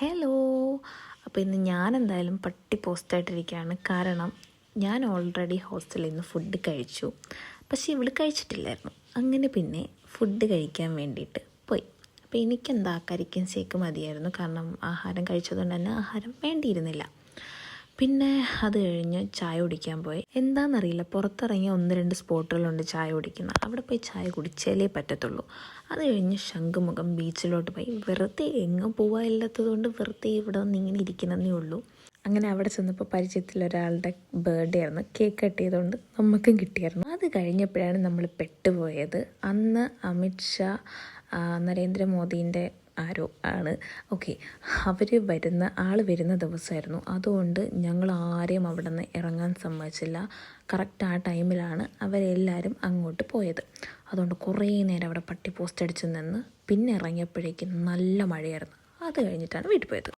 Hello. അപ്പോൾ ഇന്ന് ഞാൻ എന്തായാലും പട്ടി പോസ്റ്റായിട്ടിരിക്കുകയാണ്. കാരണം ഞാൻ ഓൾറെഡി ഹോസ്റ്റലിൽ നിന്ന് ഫുഡ് കഴിച്ചു, പക്ഷേ ഇവൾ കഴിച്ചിട്ടില്ലായിരുന്നു. അങ്ങനെ പിന്നെ ഫുഡ് കഴിക്കാൻ വേണ്ടിയിട്ട് പോയി. അപ്പോൾ എനിക്കെന്താ കരിക്കൻ ഷേക്ക് മതിയായിരുന്നു, കാരണം ആഹാരം കഴിച്ചതുകൊണ്ട് തന്നെ ആഹാരം വേണ്ടിയിരുന്നില്ല. പിന്നെ അത് കഴിഞ്ഞ് ചായ കുടിക്കാൻ പോയി. എന്താണെന്നറിയില്ല, പുറത്തിറങ്ങിയ 1-2 സ്പോട്ടുകളുണ്ട് ചായ കുടിക്കുന്ന. അവിടെ പോയി ചായ കുടിച്ചാലേ പറ്റത്തുള്ളൂ. അത് കഴിഞ്ഞ് ശംഖുമുഖം ബീച്ചിലോട്ട് പോയി. വെറുതെ എങ്ങും പോകാനില്ലാത്തതുകൊണ്ട് വെറുതെ ഇവിടെ വന്ന് ഇങ്ങനെ ഇരിക്കുന്നതേ ഉള്ളൂ. അങ്ങനെ അവിടെ ചെന്നപ്പോൾ പരിചയത്തിലൊരാളുടെ ബർത്ത്ഡേ ആയിരുന്നു. കേക്ക് കട്ട് ചെയ്തുകൊണ്ട് നമുക്കും കിട്ടിയായിരുന്നു. അത് കഴിഞ്ഞപ്പോഴാണ് നമ്മൾ പെട്ടുപോയത്. അന്ന് അമിത് ഷാ നരേന്ദ്രമോദീൻ്റെ ആരോ ആണ്, ഓക്കെ, ആൾ വരുന്ന ദിവസമായിരുന്നു. അതുകൊണ്ട് ഞങ്ങൾ ആരെയും അവിടെ നിന്ന് ഇറങ്ങാൻ സമ്മതിച്ചില്ല. കറക്റ്റ് ആ ടൈമിലാണ് അവരെല്ലാവരും അങ്ങോട്ട് പോയത്. അതുകൊണ്ട് കുറേ നേരം അവിടെ പട്ടി പോസ്റ്റ് അടിച്ച് നിന്ന് പിന്നെ ഇറങ്ങിയപ്പോഴേക്കും നല്ല മഴയായിരുന്നു. അത് കഴിഞ്ഞിട്ടാണ് വീട്ടിൽ പോയത്.